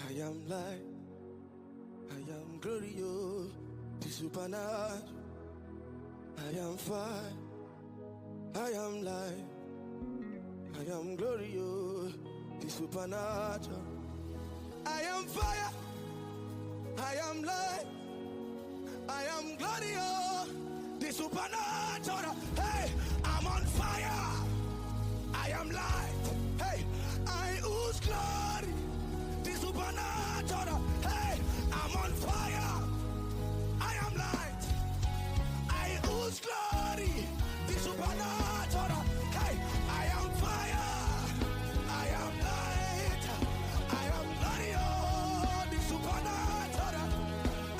I am light, I am glorious, the supernatural. I am fire, I am light, I am glorious, the supernatural. I am fire, I am light, I am glorious, the supernatural. Hey, I'm on fire, I am light. Hey, I ooze glory, the supernatural. Hey, I'm on fire, I am light, I ooze glory, the supernatural. Hey, I am fire, I am light, I am glorious, the supernatural.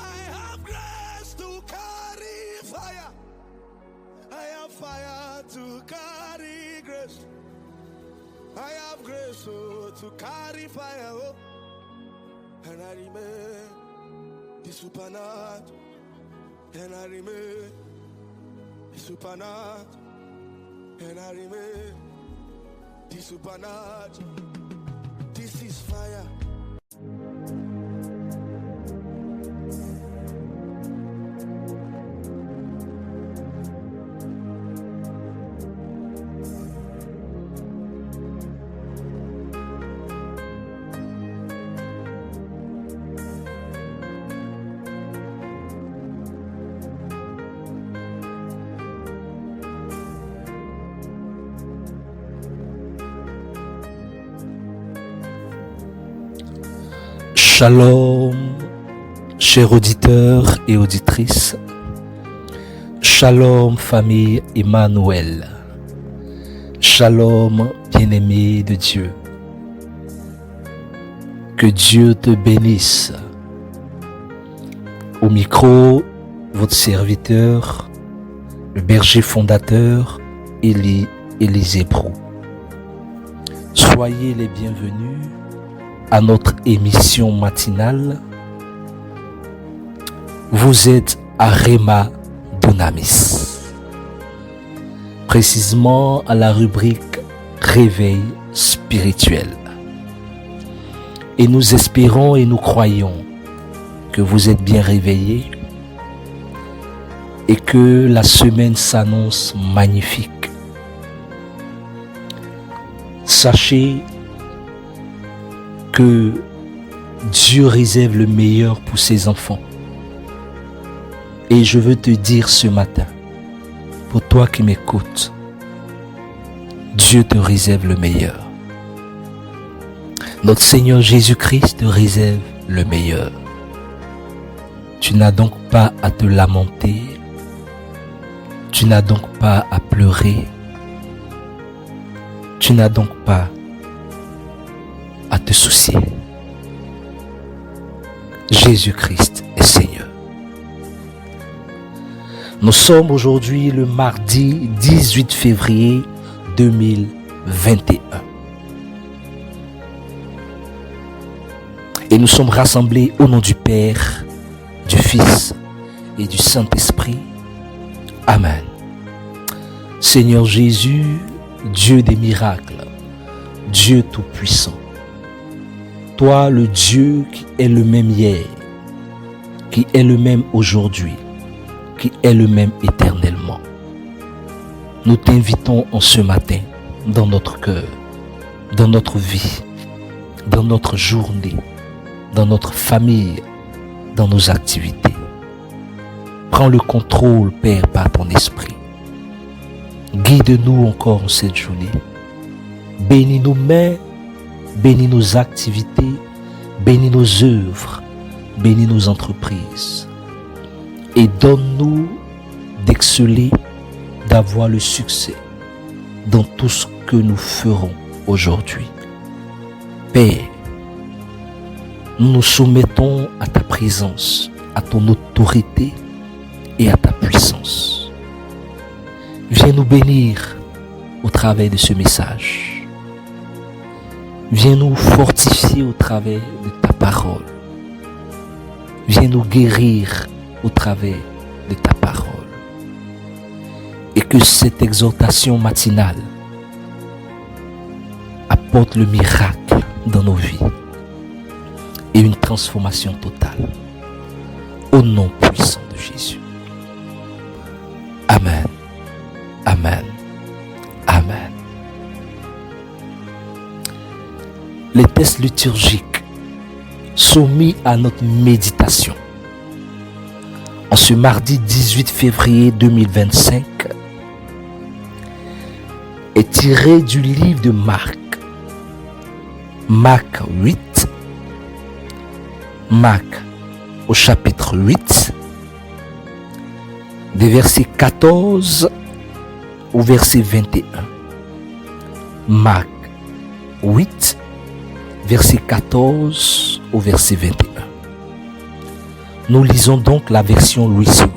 I have grace to carry fire, I have fire to carry grace. I have grace to carry fire, and I remain the supernatural, and I remain the supernatural, and I remain the supernatural. This is fire. Shalom, chers auditeurs et auditrices. Shalom, famille Emmanuel. Shalom, bien-aimé de Dieu. Que Dieu te bénisse. Au micro, votre serviteur, le berger fondateur, Élisée Prou. Soyez les bienvenus à notre émission matinale. Vous êtes à Rhema Dunamis, précisément à la rubrique Réveil spirituel. Et nous espérons et nous croyons que vous êtes bien réveillés et que la semaine s'annonce magnifique. Sachez que Dieu réserve le meilleur pour ses enfants. Et je veux te dire ce matin, pour toi qui m'écoutes, Dieu te réserve le meilleur. Notre Seigneur Jésus-Christ te réserve le meilleur. Tu n'as donc pas à te lamenter. Tu n'as donc pas à pleurer. Tu n'as donc pas à te soucier. Jésus-Christ est Seigneur. Nous sommes aujourd'hui le mardi 18 février 2021. Et nous sommes rassemblés au nom du Père, du Fils et du Saint-Esprit. Amen. Seigneur Jésus, Dieu des miracles, Dieu tout-puissant, toi le Dieu qui est le même hier, qui est le même aujourd'hui, qui est le même éternellement. Nous t'invitons en ce matin dans notre cœur, dans notre vie, dans notre journée, dans notre famille, dans nos activités. Prends le contrôle, Père, par ton esprit. Guide-nous encore en cette journée. Bénis nos mains, bénis nos activités, bénis nos œuvres, bénis nos entreprises. Et donne-nous d'exceller, d'avoir le succès dans tout ce que nous ferons aujourd'hui. Père, nous nous soumettons à ta présence, à ton autorité et à ta puissance. Viens nous bénir au travers de ce message. Viens nous fortifier au travers de ta parole. Viens nous guérir au travers de ta parole. Et que cette exhortation matinale apporte le miracle dans nos vies et une transformation totale. Au nom puissant de Jésus. Amen. Amen. Amen. Les textes liturgiques soumis à notre méditation en ce mardi 18 février 2025 est tiré du livre de Marc. Marc 8. Marc au chapitre 8, des versets 14 au verset 21. Marc 8, verset 14 au verset 21. Nous lisons donc la version Louis II.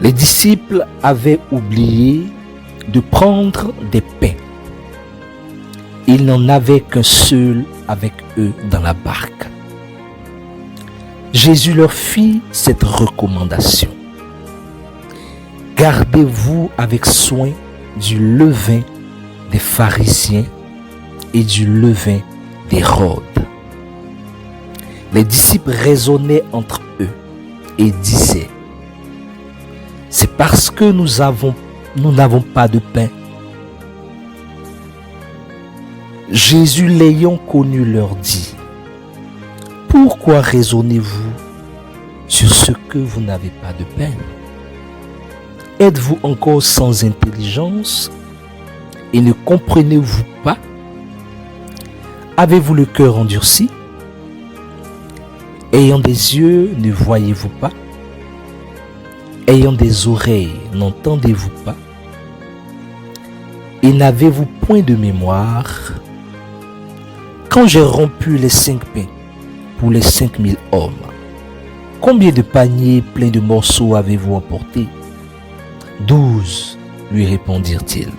Les disciples avaient oublié de prendre des pains. Ils n'en avaient qu'un seul avec eux dans la barque. Jésus leur fit cette recommandation. Gardez-vous avec soin du levain des pharisiens et du levain d'Hérode. Les disciples raisonnaient entre eux et disaient: c'est parce que nous n'avons pas de pain. Jésus l'ayant connu leur dit: pourquoi raisonnez-vous sur ce que vous n'avez pas de pain? Êtes-vous encore sans intelligence et ne comprenez-vous pas? Avez-vous le cœur endurci? Ayant des yeux, ne voyez-vous pas? Ayant des oreilles, n'entendez-vous pas? Et n'avez-vous point de mémoire? Quand j'ai rompu les 5 pains pour les 5000 hommes, combien de paniers pleins de morceaux avez-vous emporté? 12, lui répondirent-ils.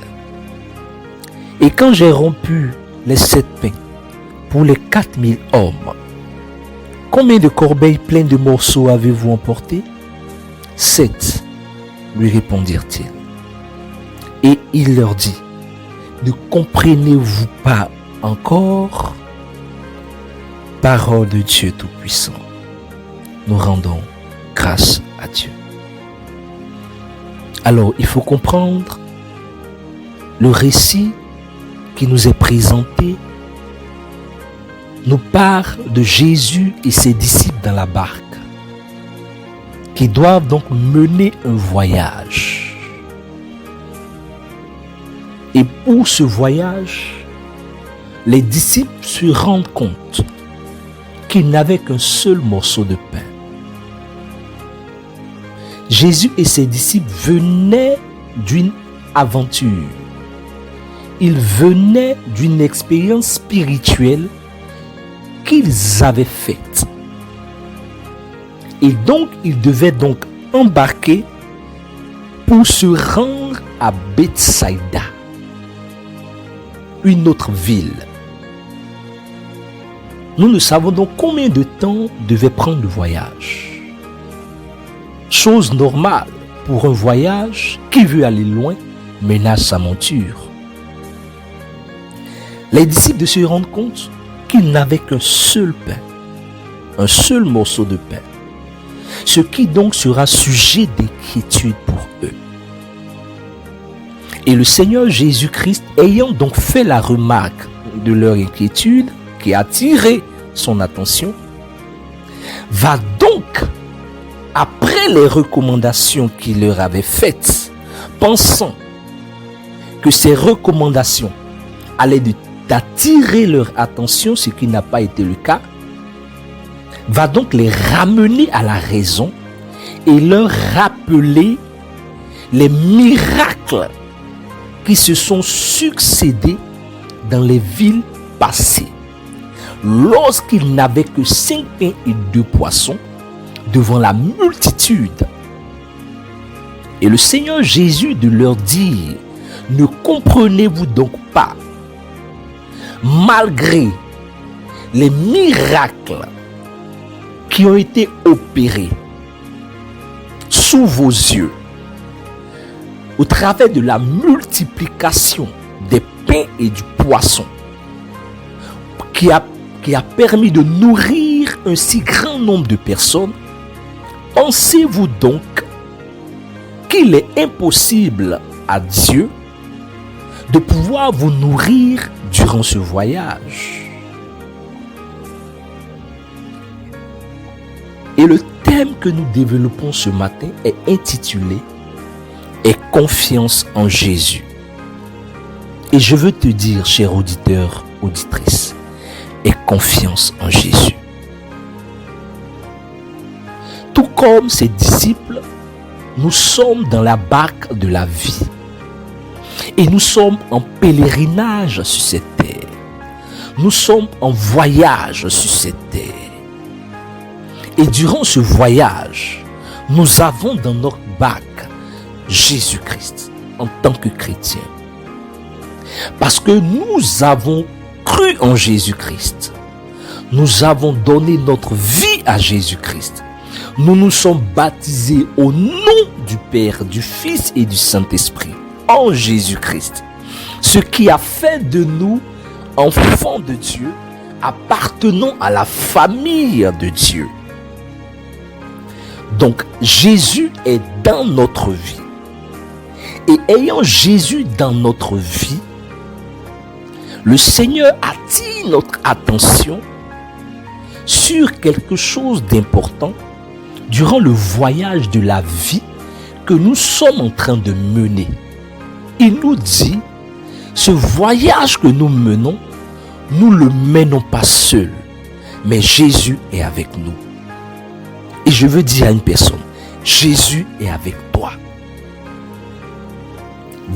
Et quand j'ai rompu les 7 pains pour les 4000 hommes, combien de corbeilles pleines de morceaux avez-vous emporté? 7, lui répondirent-ils. Et il leur dit: ne comprenez-vous pas encore? Parole de Dieu Tout-Puissant. Nous rendons grâce à Dieu. Alors, il faut comprendre le récit qui nous est présenté nous parle de Jésus et ses disciples dans la barque qui doivent donc mener un voyage. Et pour ce voyage, les disciples se rendent compte qu'ils n'avaient qu'un seul morceau de pain. Jésus et ses disciples venaient d'une aventure. Ils venaient d'une expérience spirituelle qu'ils avaient faite. Et donc, ils devaient donc embarquer pour se rendre à Bethsaïda, une autre ville. Nous ne savons donc combien de temps devait prendre le voyage. Chose normale pour un voyage qui veut aller loin ménage sa monture. Les disciples se rendent compte qu'ils n'avaient qu'un seul pain, un seul morceau de pain, ce qui donc sera sujet d'inquiétude pour eux. Et le Seigneur Jésus-Christ, ayant donc fait la remarque de leur inquiétude, qui a attiré son attention, va donc, après les recommandations qu'il leur avait faites, pensant que ces recommandations allaient d'attirer leur attention, ce qui n'a pas été le cas, va donc les ramener à la raison et leur rappeler les miracles qui se sont succédés dans les villes passées, lorsqu'ils n'avaient que 5 pains et 2 poissons devant la multitude. Et le Seigneur Jésus de leur dire: ne comprenez-vous donc pas, malgré les miracles qui ont été opérés sous vos yeux, au travers de la multiplication des pains et du poisson, qui a permis de nourrir un si grand nombre de personnes, pensez-vous donc qu'il est impossible à Dieu de pouvoir vous nourrir durant ce voyage? Et le thème que nous développons ce matin est intitulé « Aie confiance en Jésus ». Et je veux te dire, cher auditeur, auditrice, aie confiance en Jésus. Tout comme ses disciples, nous sommes dans la barque de la vie. Et nous sommes en pèlerinage sur cette terre. Nous sommes en voyage sur cette terre. Et durant ce voyage, nous avons dans notre barque Jésus-Christ en tant que chrétien. Parce que nous avons cru en Jésus-Christ. Nous avons donné notre vie à Jésus-Christ. Nous nous sommes baptisés au nom du Père, du Fils et du Saint-Esprit en Jésus-Christ. Ce qui a fait de nous enfants de Dieu, appartenant à la famille de Dieu. Donc Jésus est dans notre vie. Et ayant Jésus dans notre vie, le Seigneur attire notre attention sur quelque chose d'important durant le voyage de la vie que nous sommes en train de mener. Il nous dit, ce voyage que nous menons, nous ne le menons pas seul, mais Jésus est avec nous. Et je veux dire à une personne, Jésus est avec toi.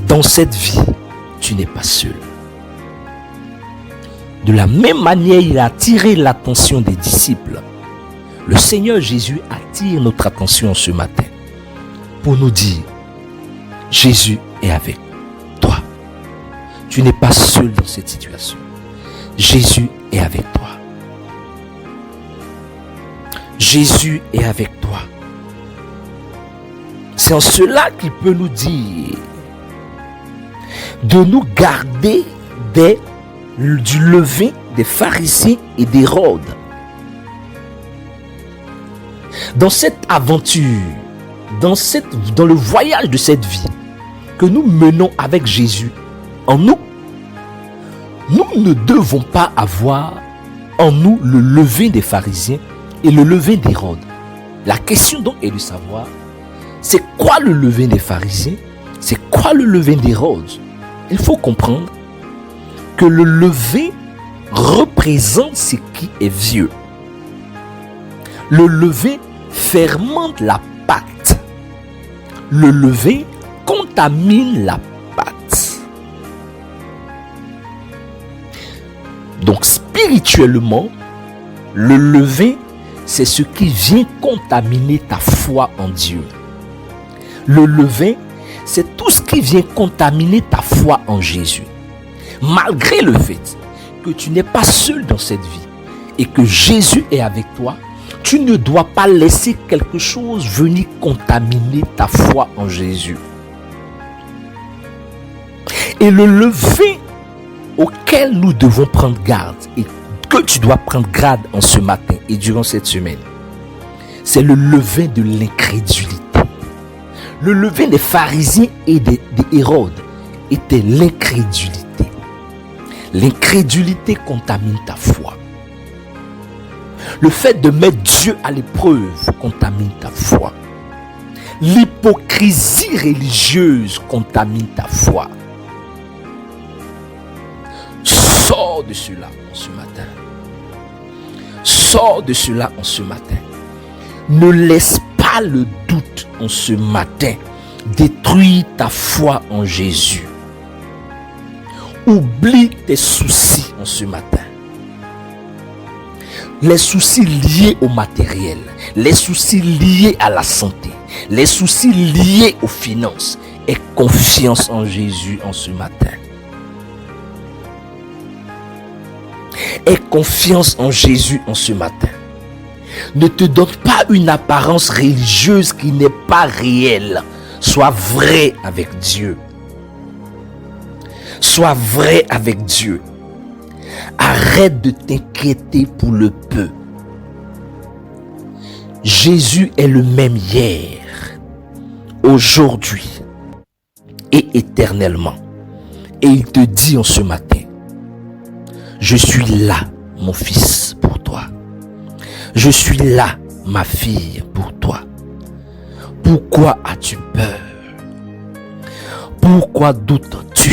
Dans cette vie, tu n'es pas seul. De la même manière, il a attiré l'attention des disciples. Le Seigneur Jésus attire notre attention ce matin pour nous dire, Jésus est avec toi. Tu n'es pas seul dans cette situation. Jésus est avec toi. Jésus est avec toi. C'est en cela qu'il peut nous dire de nous garder du levain des pharisiens et d'Hérode. Dans cette aventure, dans le voyage de cette vie que nous menons avec Jésus en nous, nous ne devons pas avoir en nous le levain des pharisiens et le levain d'Hérode. La question donc est de savoir, c'est quoi le levain des pharisiens? C'est quoi le levain d'Hérode? Il faut comprendre que le levain représente ce qui est vieux. Le levain fermente la pâte. Le levain contamine la pâte. Donc spirituellement, le levain, c'est ce qui vient contaminer ta foi en Dieu. Le levain, c'est tout ce qui vient contaminer ta foi en Jésus. Malgré le fait que tu n'es pas seul dans cette vie et que Jésus est avec toi, tu ne dois pas laisser quelque chose venir contaminer ta foi en Jésus. Et le levain auquel nous devons prendre garde et que tu dois prendre garde en ce matin et durant cette semaine, c'est le levain de l'incrédulité. Le levain des pharisiens et des Hérodes était l'incrédulité. L'incrédulité contamine ta foi. Le fait de mettre Dieu à l'épreuve contamine ta foi. L'hypocrisie religieuse contamine ta foi. Sors de cela en ce matin. Sors de cela en ce matin. Ne laisse pas le doute en ce matin détruire ta foi en Jésus. Oublie tes soucis en ce matin. Les soucis liés au matériel, les soucis liés à la santé, les soucis liés aux finances. Aie confiance en Jésus en ce matin. Aie confiance en Jésus en ce matin. Ne te donne pas une apparence religieuse qui n'est pas réelle. Sois vrai avec Dieu. Sois vrai avec Dieu. Arrête de t'inquiéter pour le peu. Jésus est le même hier, aujourd'hui et éternellement. Et il te dit en ce matin, je suis là, mon fils, pour toi. Je suis là, ma fille, pour toi. Pourquoi as-tu peur? Pourquoi doutes-tu?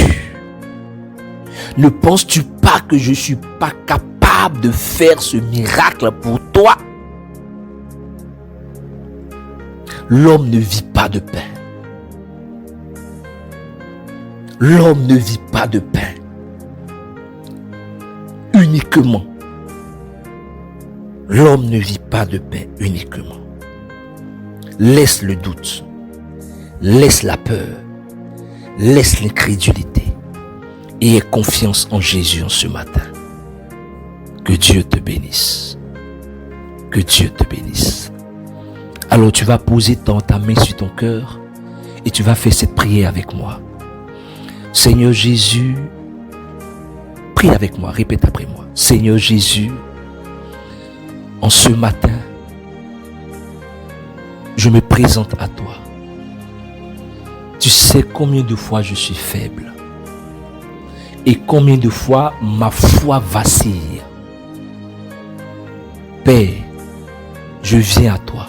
Ne penses-tu pas que je ne suis pas capable de faire ce miracle pour toi? L'homme ne vit pas de pain. L'homme ne vit pas de pain. Uniquement. L'homme ne vit pas de pain uniquement. Laisse le doute. Laisse la peur. Laisse l'incrédulité. Et aie confiance en Jésus en ce matin. Que Dieu te bénisse. Que Dieu te bénisse. Alors tu vas poser ta main sur ton cœur et tu vas faire cette prière avec moi. Seigneur Jésus, prie avec moi, répète après moi. Seigneur Jésus, en ce matin, je me présente à toi. Tu sais combien de fois je suis faible et combien de fois ma foi vacille. Père, je viens à toi.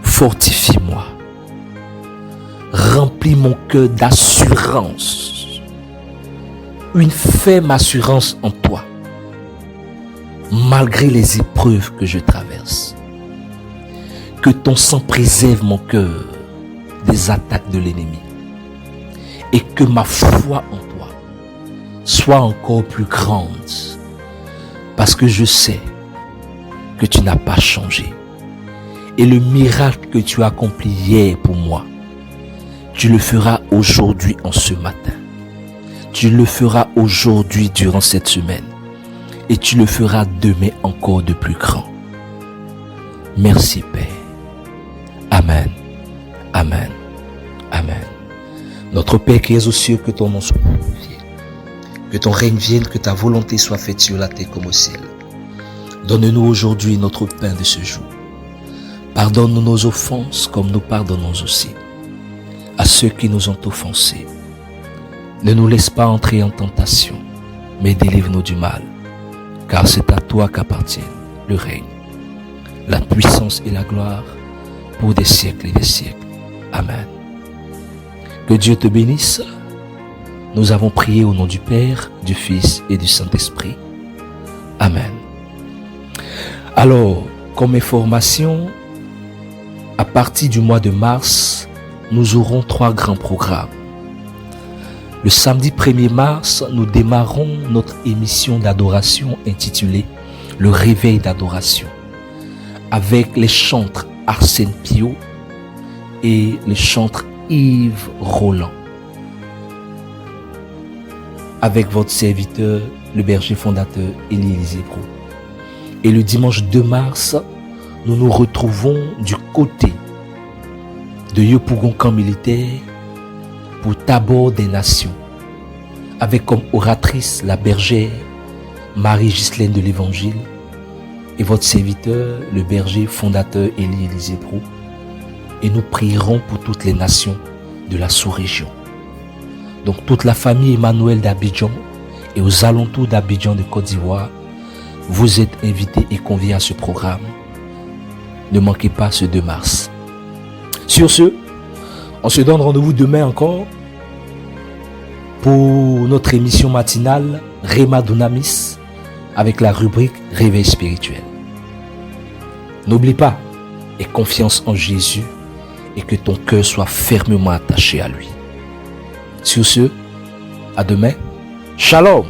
Fortifie-moi. Remplis mon cœur d'assurance. Une ferme assurance en toi. Malgré les épreuves que je traverse. Que ton sang préserve mon cœur des attaques de l'ennemi. Et que ma foi en toi soit encore plus grande. Parce que je sais que tu n'as pas changé. Et le miracle que tu as accompli hier pour moi, tu le feras aujourd'hui en ce matin. Tu le feras aujourd'hui durant cette semaine. Et tu le feras demain encore de plus grand. Merci Père. Amen. Amen. Amen. Notre Père qui es aux cieux, que ton nom soit glorifié. Que ton règne vienne, que ta volonté soit faite sur la terre comme au ciel. Donne-nous aujourd'hui notre pain de ce jour. Pardonne-nous nos offenses comme nous pardonnons aussi à ceux qui nous ont offensés. Ne nous laisse pas entrer en tentation, mais délivre-nous du mal, car c'est à toi qu'appartiennent le règne, la puissance et la gloire pour des siècles et des siècles. Amen. Que Dieu te bénisse. Nous avons prié au nom du Père, du Fils et du Saint-Esprit. Amen. Alors, comme information, à partir du mois de mars, nous aurons 3 grands programmes. Le samedi 1er mars, nous démarrons notre émission d'adoration intitulée « Le réveil d'adoration » avec les chantres Arsène Pio et les chantres Yves Roland. Avec votre serviteur, le berger fondateur Élie Zébro. Et le dimanche 2 mars, nous nous retrouvons du côté de Yopougon camp militaire pour Tabor des Nations, avec comme oratrice la bergère Marie-Ghislaine de l'Évangile et votre serviteur, le berger fondateur Élie Zébro. Et nous prierons pour toutes les nations de la sous-région. Donc toute la famille Emmanuel d'Abidjan et aux alentours d'Abidjan de Côte d'Ivoire, vous êtes invités et conviés à ce programme. Ne manquez pas ce 2 mars. Sur ce, on se donne rendez-vous demain encore pour notre émission matinale Rema Dunamis avec la rubrique Réveil spirituel. N'oublie pas, aie confiance en Jésus et que ton cœur soit fermement attaché à lui. Sur ce, à demain. Shalom.